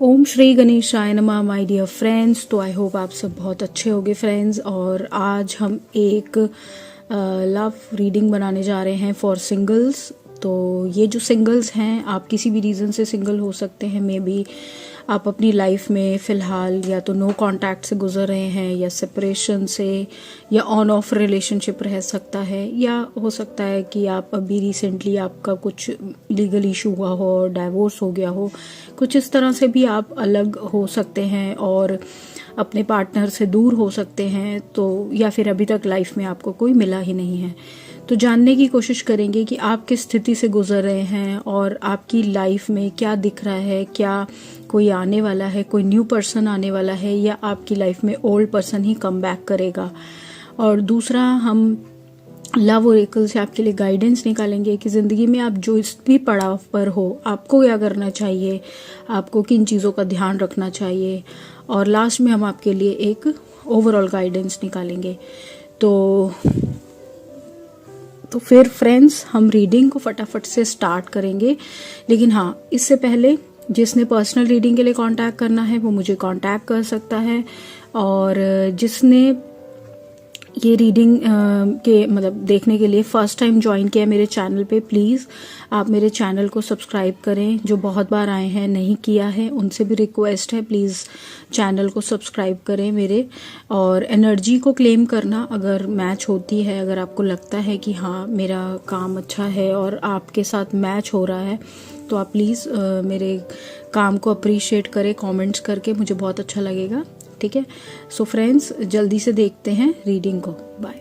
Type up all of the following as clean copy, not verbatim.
ओम श्री गणेशाय नमः my dear friends. तो आई होप आप सब बहुत अच्छे होंगे फ्रेंड्स। और आज हम एक लव रीडिंग बनाने जा रहे हैं फॉर सिंगल्स। तो ये जो सिंगल्स हैं, आप किसी भी रीज़न से सिंगल हो सकते हैं। मे बी आप अपनी लाइफ में फ़िलहाल या तो नो कांटेक्ट से गुजर रहे हैं, या सेपरेशन से, या ऑन ऑफ रिलेशनशिप रह सकता है, या हो सकता है कि आप अभी रिसेंटली आपका कुछ लीगल इशू हुआ हो, डाइवोर्स हो गया हो। कुछ इस तरह से भी आप अलग हो सकते हैं और अपने पार्टनर से दूर हो सकते हैं। तो या फिर अभी तक लाइफ में आपको कोई मिला ही नहीं है। तो जानने की कोशिश करेंगे कि आप किस स्थिति से गुजर रहे हैं और आपकी लाइफ में क्या दिख रहा है। क्या कोई आने वाला है, कोई न्यू पर्सन आने वाला है, या आपकी लाइफ में ओल्ड पर्सन ही कम बैक करेगा। और दूसरा, हम लव ओरेकल से आपके लिए गाइडेंस निकालेंगे कि ज़िंदगी में आप जो इस भी पड़ाव पर हो, आपको क्या करना चाहिए, आपको किन चीज़ों का ध्यान रखना चाहिए। और लास्ट में हम आपके लिए एक ओवरऑल गाइडेंस निकालेंगे। तो फिर फ्रेंड्स, हम रीडिंग को फटाफट से स्टार्ट करेंगे। लेकिन हाँ, इससे पहले जिसने पर्सनल रीडिंग के लिए कांटेक्ट करना है वो मुझे कांटेक्ट कर सकता है। और जिसने ये रीडिंग के मतलब देखने के लिए फर्स्ट टाइम ज्वाइन किया मेरे चैनल पे, प्लीज़ आप मेरे चैनल को सब्सक्राइब करें। जो बहुत बार आए हैं नहीं किया है, उनसे भी रिक्वेस्ट है, प्लीज़ चैनल को सब्सक्राइब करें मेरे। और एनर्जी को क्लेम करना अगर मैच होती है, अगर आपको लगता है कि हाँ मेरा काम अच्छा है और आपके साथ मैच हो रहा है, तो आप प्लीज़ मेरे काम को अप्रिशिएट करें कमेंट्स करके, मुझे बहुत अच्छा लगेगा। ठीक है। सो फ्रेंड्स, जल्दी से देखते हैं रीडिंग को। बाय।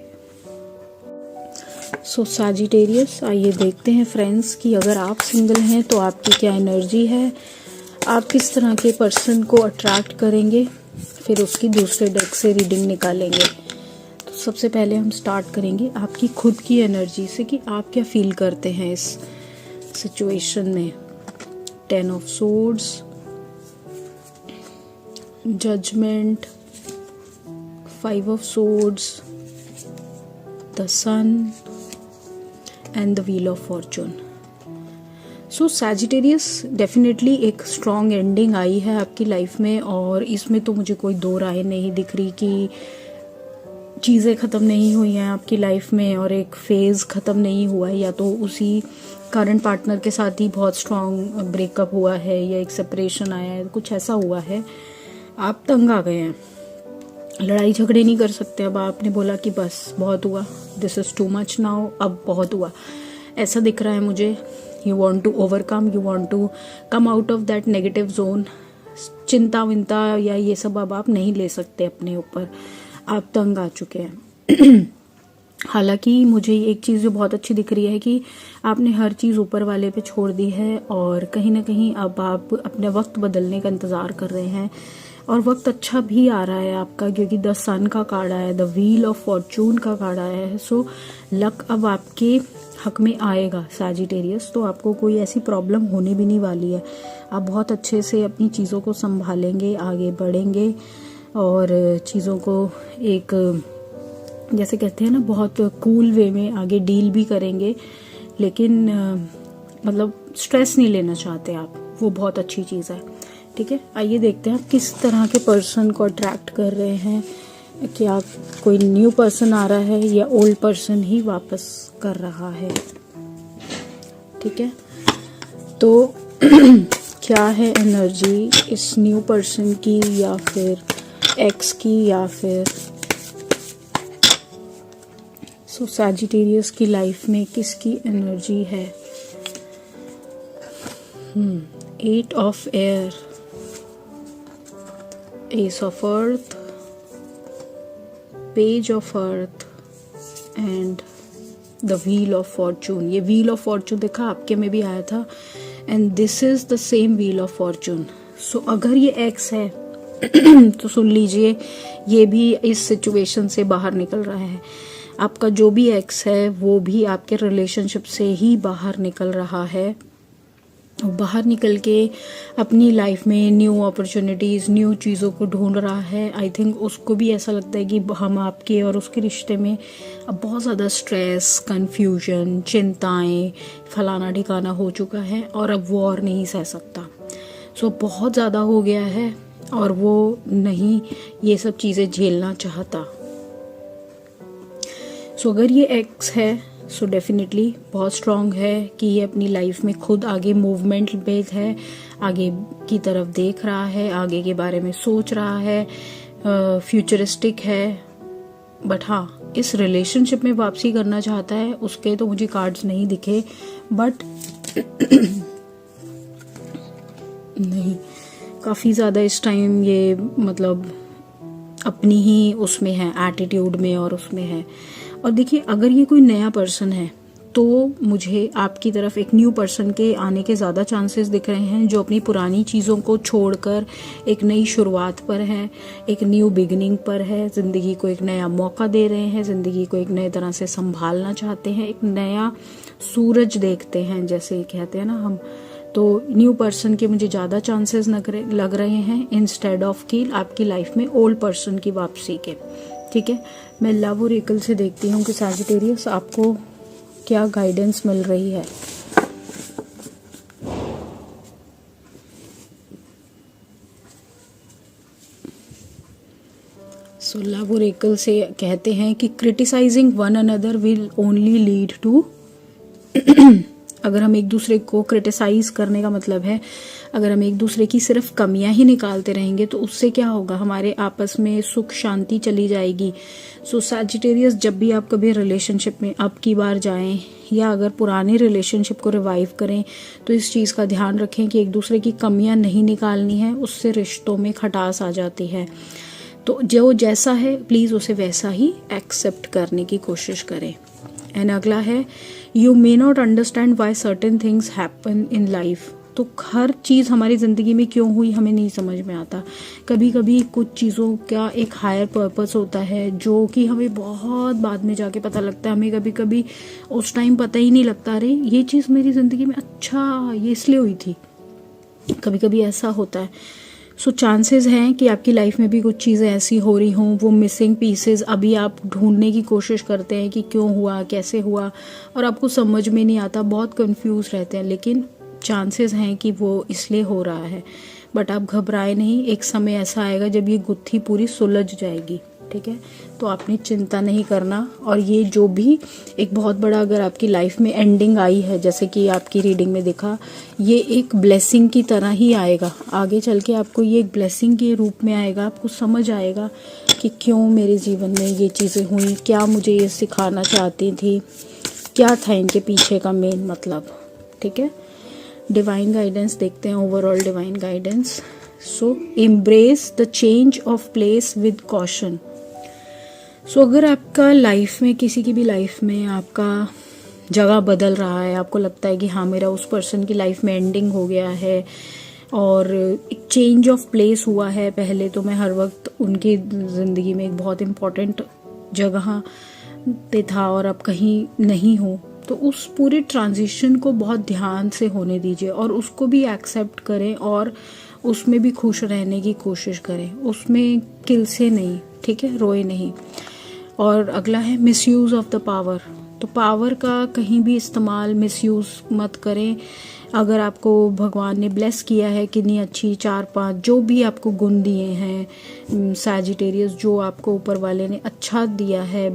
सो सैजिटेरियस, आइए देखते हैं फ्रेंड्स कि अगर आप सिंगल हैं तो आपकी क्या एनर्जी है, आप किस तरह के पर्सन को अट्रैक्ट करेंगे। फिर उसकी दूसरे डेक से रीडिंग निकालेंगे। तो सबसे पहले हम स्टार्ट करेंगे आपकी खुद की एनर्जी से कि आप क्या फील करते हैं इस सिचुएशन में। 10 of swords, judgment, 5 of swords, the sun and the wheel of fortune. So Sagittarius, definitely एक स्ट्रॉन्ग एंडिंग आई है आपकी लाइफ में। और इसमें तो मुझे कोई दो राय नहीं दिख रही कि चीज़ें ख़त्म नहीं हुई हैं आपकी लाइफ में और एक फेज़ ख़त्म नहीं हुआ है, या तो उसी करंट पार्टनर के साथ ही बहुत स्ट्रॉन्ग ब्रेकअप हुआ है, या एक सेपरेशन आया है, कुछ ऐसा हुआ है। आप तंग आ गए हैं, लड़ाई झगड़े नहीं कर सकते। अब आपने बोला कि बस बहुत हुआ, this is too much now, अब बहुत हुआ, ऐसा दिख रहा है मुझे। You want to overcome, you want to come out of that negative zone. चिंता विंता या ये सब अब आप नहीं ले सकते अपने ऊपर, आप तंग आ चुके हैं। हालांकि मुझे एक चीज़ जो बहुत अच्छी दिख रही है कि आपने हर चीज़ ऊपर वाले पे छोड़ दी है, और कहीं ना कहीं अब आप अपने वक्त बदलने का इंतज़ार कर रहे हैं। और वक्त अच्छा भी आ रहा है आपका, क्योंकि द सन का कार्ड आया है, द व्हील ऑफ फॉर्चून का कार्ड आया है। सो लक अब आपके हक में आएगा सैजिटेरियस। तो आपको कोई ऐसी प्रॉब्लम होने भी नहीं वाली है। आप बहुत अच्छे से अपनी चीज़ों को संभालेंगे, आगे बढ़ेंगे और चीज़ों को एक, जैसे कहते हैं ना, बहुत कूल वे में आगे डील भी करेंगे। लेकिन मतलब स्ट्रेस नहीं लेना चाहते आप, वो बहुत अच्छी चीज़ है। ठीक है, आइए देखते हैं आप किस तरह के पर्सन को अट्रैक्ट कर रहे हैं। क्या कोई न्यू पर्सन आ रहा है, या ओल्ड पर्सन ही वापस कर रहा है। ठीक है, तो क्या है एनर्जी इस न्यू पर्सन की, या फिर एक्स की, या फिर सो सैजिटेरियस की लाइफ में किसकी एनर्जी है। 8 of air, ace of earth, page of earth and the wheel of fortune. ये व्हील ऑफ फॉर्चून देखा आपके में भी आया था, and this is the same wheel of fortune. So अगर ये एक्स है तो सुन लीजिए, ये भी इस सिचुएशन से बाहर निकल रहा है। आपका जो भी एक्स है वो भी आपके रिलेशनशिप से ही बाहर निकल रहा है। बाहर निकल के अपनी लाइफ में न्यू अपॉर्चुनिटीज़, न्यू चीज़ों को ढूंढ रहा है। आई थिंक उसको भी ऐसा लगता है कि हम आपके और उसके रिश्ते में अब बहुत ज़्यादा स्ट्रेस, कन्फ्यूजन, चिंताएं, फलाना ठिकाना हो चुका है और अब वो और नहीं सह सकता। सो बहुत ज़्यादा हो गया है और वो नहीं ये सब चीज़ें झेलना चाहता। सो अगर ये एक्स है सो डेफिनेटली बहुत स्ट्रांग है कि ये अपनी लाइफ में खुद आगे मूवमेंट पे है, आगे की तरफ देख रहा है, आगे के बारे में सोच रहा है, फ्यूचरिस्टिक है। बट हाँ, इस रिलेशनशिप में वापसी करना चाहता है। उसके तो मुझे कार्ड्स नहीं दिखे, बट नहीं, काफ़ी ज़्यादा इस टाइम ये मतलब अपनी ही उसमें है, एटीट्यूड में और उसमें है। और देखिए, अगर ये कोई नया पर्सन है तो मुझे आपकी तरफ एक न्यू पर्सन के आने के ज़्यादा चांसेस दिख रहे हैं, जो अपनी पुरानी चीज़ों को छोड़कर एक नई शुरुआत पर है, एक न्यू बिगिनिंग पर है, ज़िंदगी को एक नया मौका दे रहे हैं, ज़िंदगी को एक नए तरह से संभालना चाहते हैं, एक नया सूरज देखते हैं जैसे कहते हैं ना हम। तो न्यू पर्सन के मुझे ज़्यादा चांसेस लग रहे हैं इंस्टेड ऑफ कि आपकी लाइफ में ओल्ड पर्सन की वापसी के। ठीक है, मैं लव ओरेकल से देखती हूँ कि सैजिटेरियस आपको क्या गाइडेंस मिल रही है। सो लव ओरेकल से कहते हैं कि criticising one another will only lead to अगर हम एक दूसरे को क्रिटिसाइज करने का मतलब है, अगर हम एक दूसरे की सिर्फ कमियां ही निकालते रहेंगे तो उससे क्या होगा, हमारे आपस में सुख शांति चली जाएगी। सो सैजिटेरियस, जब भी आप कभी रिलेशनशिप में अब की बार जाएं या अगर पुराने रिलेशनशिप को रिवाइव करें तो इस चीज़ का ध्यान रखें कि एक दूसरे की कमियां नहीं निकालनी है, उससे रिश्तों में खटास आ जाती है। तो जो जैसा है प्लीज़ उसे वैसा ही एक्सेप्ट करने की कोशिश करें। एंड अगला है, you may not understand why certain things happen in life. तो हर चीज़ हमारी ज़िंदगी में क्यों हुई हमें नहीं समझ में आता। कभी कभी कुछ चीज़ों का एक हायर पर्पस होता है जो कि हमें बहुत बाद में जाके पता लगता है। हमें कभी कभी उस टाइम पता ही नहीं लगता, अरे ये चीज़ मेरी ज़िंदगी में अच्छा ये इसलिए हुई थी। कभी कभी ऐसा होता है। सो चांसेस हैं कि आपकी लाइफ में भी कुछ चीज़ें ऐसी हो रही हों, वो मिसिंग पीसेस अभी आप ढूंढने की कोशिश करते हैं कि क्यों हुआ, कैसे हुआ, और आपको समझ में नहीं आता, बहुत कंफ्यूज रहते हैं। लेकिन चांसेस हैं कि वो इसलिए हो रहा है। बट आप घबराए नहीं, एक समय ऐसा आएगा जब ये गुत्थी पूरी सुलझ जाएगी। ठीक है, तो आपने चिंता नहीं करना। और ये जो भी एक बहुत बड़ा अगर आपकी लाइफ में एंडिंग आई है, जैसे कि आपकी रीडिंग में दिखा, ये एक ब्लेसिंग की तरह ही आएगा। आगे चल के आपको ये एक ब्लेसिंग के रूप में आएगा। आपको समझ आएगा कि क्यों मेरे जीवन में ये चीज़ें हुई, क्या मुझे ये सिखाना चाहती थी, क्या था इनके पीछे का मेन मतलब। ठीक है, डिवाइन गाइडेंस देखते हैं, overall divine guidance. So embrace the change of place with caution. So अगर आपका लाइफ में, किसी की भी लाइफ में आपका जगह बदल रहा है, आपको लगता है कि हाँ मेरा उस पर्सन की लाइफ में एंडिंग हो गया है और एक चेंज ऑफ प्लेस हुआ है, पहले तो मैं हर वक्त उनकी ज़िंदगी में एक बहुत इम्पॉर्टेंट जगह पे था और अब कहीं नहीं हूँ, तो उस पूरे ट्रांजिशन को बहुत ध्यान से होने दीजिए और उसको भी एक्सेप्ट करें और उसमें भी खुश रहने की कोशिश करें, उसमें किल से नहीं। ठीक है, रोए नहीं। और अगला है मिसयूज़ ऑफ द पावर। तो पावर का कहीं भी इस्तेमाल मिसयूज़ मत करें। अगर आपको भगवान ने ब्लेस किया है कितनी अच्छी 4-5 जो भी आपको गुण दिए हैं सैजिटेरियस, जो आपको ऊपर वाले ने अच्छा दिया है,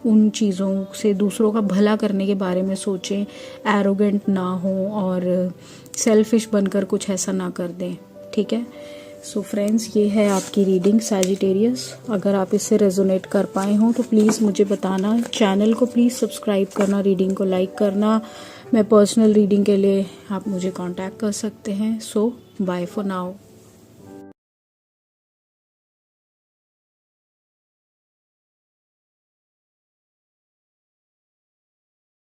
उन चीज़ों से दूसरों का भला करने के बारे में सोचें, एरोगेंट ना हो और सेल्फिश बनकर कुछ ऐसा ना कर दें। ठीक है, सो फ्रेंड्स, ये है आपकी रीडिंग सैजिटेरियस। अगर आप इससे रेजोनेट कर पाए हों तो प्लीज़ मुझे बताना। चैनल को प्लीज़ सब्सक्राइब करना, रीडिंग को लाइक करना। मैं पर्सनल रीडिंग के लिए आप मुझे कांटेक्ट कर सकते हैं। सो बाय फॉर नाउ।